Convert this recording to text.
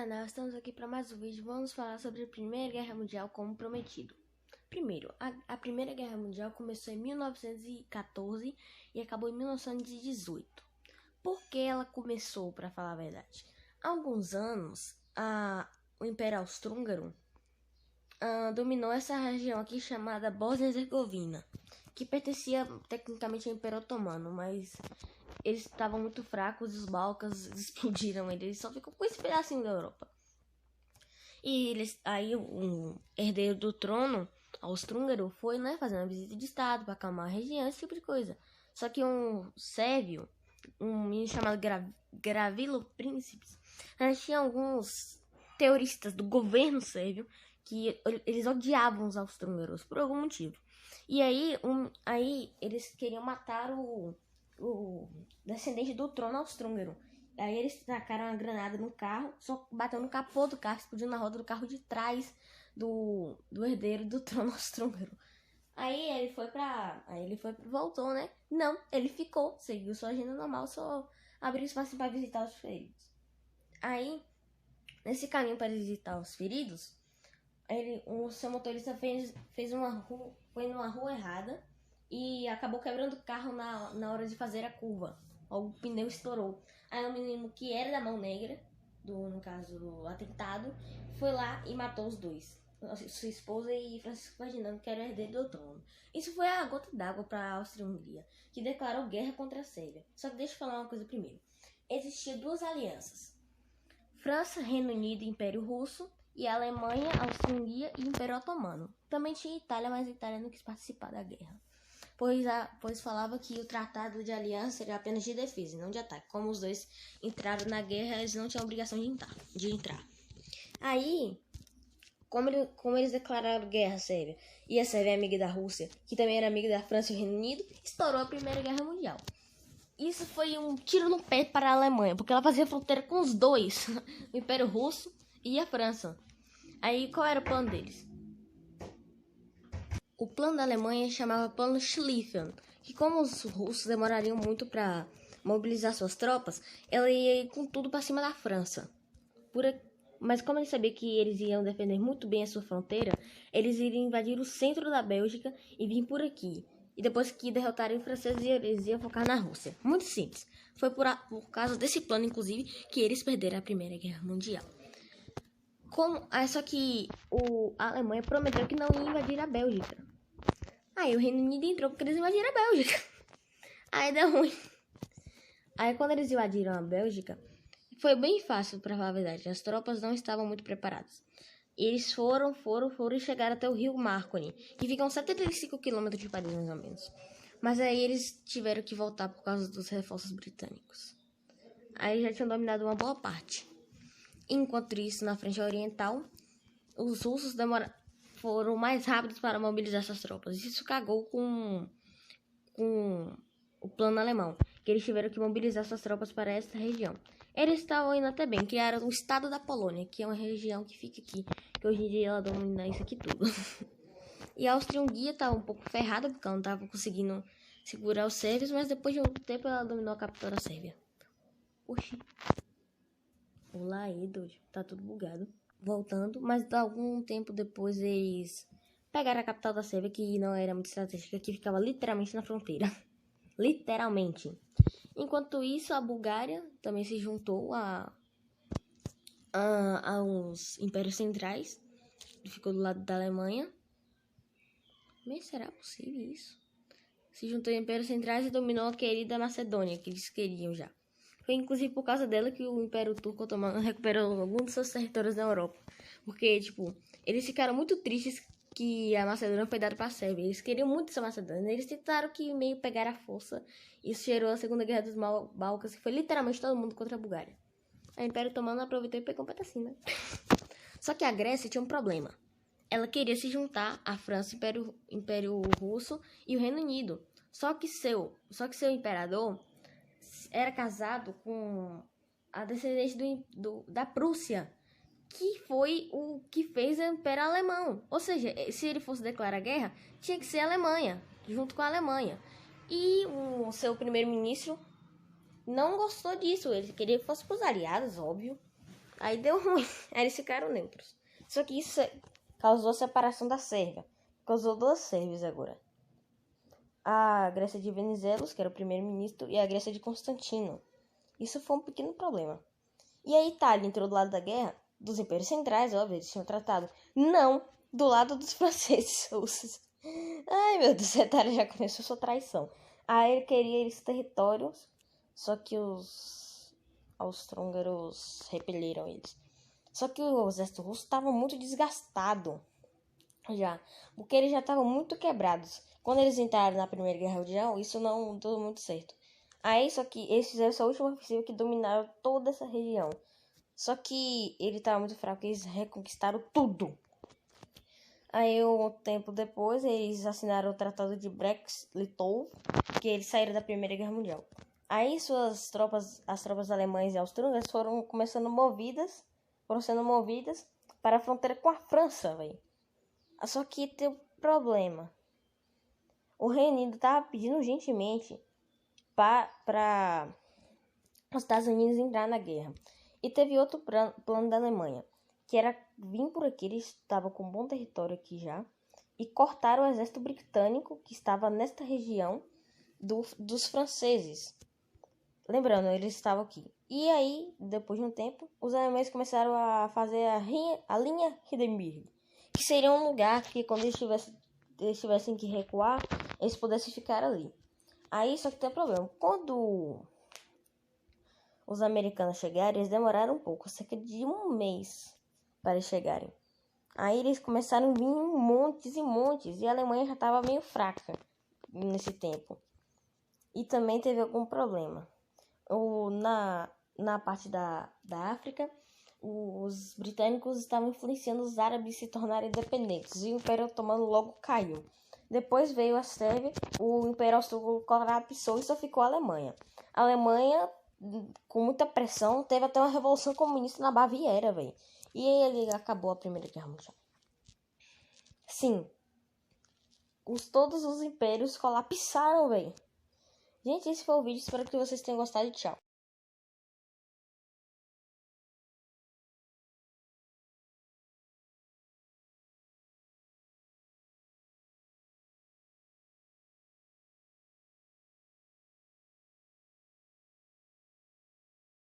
canal, estamos aqui para mais um vídeo. Vamos falar sobre a Primeira Guerra Mundial como prometido. Primeiro, a Primeira Guerra Mundial começou em 1914 e acabou em 1918. Por que ela começou, para falar a verdade? Há alguns anos, o Império Austro-Húngaro dominou essa região aqui chamada Bósnia-Herzegovina, que pertencia tecnicamente ao Império Otomano, mas eles estavam muito fracos e os Balcãs explodiram eles só ficam com esse pedacinho da Europa. E aí um herdeiro do trono austro-húngaro foi, fazer uma visita de estado para acalmar a região, esse tipo de coisa. Só que um sérvio, um menino chamado Gavrilo Principes, tinha alguns teoristas do governo sérvio que eles odiavam os austro-húngaros por algum motivo. E aí eles queriam matar o descendente do trono austro-húngaro. Aí eles tacaram uma granada no carro, só bateu no capô do carro, explodiu na roda do carro de trás do herdeiro do trono austro-húngaro. Aí ele voltou, né? Não, ele ficou, seguiu sua agenda normal, só abriu espaço para visitar os feridos. Aí, nesse caminho para visitar os feridos, o seu motorista foi numa rua errada e acabou quebrando o carro na hora de fazer a curva. O pneu estourou. Aí o menino que era da mão negra, no caso do atentado, foi lá e matou os dois. Sua esposa e Francisco Ferdinando, que era o herdeiro do trono. Isso foi a gota d'água para a Áustria-Hungria, que declarou guerra contra a Sérvia. Só que deixa eu falar uma coisa primeiro. Existiam duas alianças. França, Reino Unido e Império Russo, e a Alemanha, Áustria-Hungria e Império Otomano. Também tinha Itália, mas a Itália não quis participar da guerra, pois falava que o tratado de aliança era apenas de defesa e não de ataque. Como os dois entraram na guerra, eles não tinham obrigação de entrar. Aí, como eles declararam guerra à Sérvia, e a Sérvia é amiga da Rússia, que também era amiga da França e do Reino Unido, estourou a Primeira Guerra Mundial. Isso foi um tiro no pé para a Alemanha, porque ela fazia fronteira com os dois, o Império Russo e a França. Aí, qual era o plano deles? O plano da Alemanha chamava Plano Schlieffen, que como os russos demorariam muito para mobilizar suas tropas, ela ia ir com tudo para cima da França. Mas como ele sabia que eles iam defender muito bem a sua fronteira, eles iriam invadir o centro da Bélgica e vir por aqui. E depois que derrotarem os franceses, eles iam focar na Rússia. Muito simples. Foi por causa desse plano, inclusive, que eles perderam a Primeira Guerra Mundial. Só que a Alemanha prometeu que não ia invadir a Bélgica. Aí o Reino Unido entrou porque eles invadiram a Bélgica. Aí deu ruim. Aí quando eles invadiram a Bélgica, foi bem fácil, pra falar a verdade. As tropas não estavam muito preparadas. Eles foram e chegaram até o rio Marconi, que fica a uns 75 km de Paris, mais ou menos. Mas aí eles tiveram que voltar por causa dos reforços britânicos. Aí já tinham dominado uma boa parte. Enquanto isso, na frente oriental, os russos foram mais rápidos para mobilizar suas tropas. Isso cagou com o plano alemão, que eles tiveram que mobilizar suas tropas para esta região. Eles estavam indo até bem, criaram o estado da Polônia, que é uma região que fica aqui, que hoje em dia ela domina isso aqui tudo. E a Áustria-Hungria estava um pouco ferrada, porque ela não estava conseguindo segurar os sérvios, mas depois de um tempo ela dominou a capital da Sérvia. Oxi. Olá aí, doido. Tá tudo bugado. Voltando, mas algum tempo depois eles pegaram a capital da Sérvia, que não era muito estratégica, que ficava literalmente na fronteira. Literalmente. Enquanto isso, a Bulgária também se juntou aos impérios centrais, ficou do lado da Alemanha. Mas será possível isso? Se juntou aos impérios centrais e dominou a querida Macedônia, que eles queriam já. Foi inclusive por causa dela que o Império Turco Otomano recuperou alguns dos seus territórios na Europa. Porque, eles ficaram muito tristes que a Macedônia foi dada para a Sérvia. Eles queriam muito essa Macedônia. Eles tentaram que meio pegar a força. Isso gerou a Segunda Guerra dos Balcãs, que foi literalmente todo mundo contra a Bulgária. O Império Otomano aproveitou e pegou um pedacinho, né? Só que a Grécia tinha um problema. Ela queria se juntar à França, Império Russo e o Reino Unido. Só que seu imperador era casado com a descendente da Prússia, que foi o que fez o Império Alemão. Ou seja, se ele fosse declarar guerra, tinha que ser a Alemanha, junto com a Alemanha. E o seu primeiro-ministro não gostou disso. Ele queria que fosse para os aliados, óbvio. Aí deu ruim. Aí eles ficaram neutros. Só que isso causou a separação da Sérvia. Causou duas Sérvias agora. A Grécia de Venizelos, que era o primeiro-ministro, e a Grécia de Constantino. Isso foi um pequeno problema. E a Itália entrou do lado da guerra dos impérios centrais, óbvio, eles tinham tratado. Não do lado dos franceses. Ai, meu Deus, a Itália já começou sua traição. Aí ele queria esses territórios, só que os austro-húngaros repeliram eles. Só que o exército russo estava muito desgastado já, porque eles já estavam muito quebrados. Quando eles entraram na Primeira Guerra Mundial, isso não deu muito certo. Aí, só que eles fizeram essa última ofensiva que dominaram toda essa região. Só que ele estava muito fraco, eles reconquistaram tudo. Aí, um tempo depois, eles assinaram o Tratado de Brest-Litovsk, que eles saíram da Primeira Guerra Mundial. Aí, as tropas alemãs e austro-húngaras foram sendo movidas para a fronteira com a França, velho. Só que tem um problema. O Reino Unido estava pedindo urgentemente para os Estados Unidos entrar na guerra. E teve outro plano da Alemanha, que era vir por aqui, eles estavam com um bom território aqui já, e cortaram o exército britânico que estava nesta região dos franceses. Lembrando, eles estavam aqui. E aí, depois de um tempo, os alemães começaram a fazer a linha Hindenburg, que seria um lugar que quando eles tivessem que recuar, eles pudessem ficar ali. Aí só que tem um problema. Quando os americanos chegaram, eles demoraram um pouco, cerca de um mês para eles chegarem. Aí eles começaram a vir montes e montes, e a Alemanha já estava meio fraca nesse tempo. E também teve algum problema. Na parte da África, os britânicos estavam influenciando os árabes a se tornarem independentes, e o Império Otomano logo caiu. Depois veio a Sérvia, o Império Austro-Húngaro colapsou e só ficou a Alemanha. A Alemanha, com muita pressão, teve até uma revolução comunista na Baviera, velho. E aí ele acabou a Primeira Guerra Mundial. Sim, todos os impérios colapsaram, velho. Gente, esse foi o vídeo, espero que vocês tenham gostado e tchau.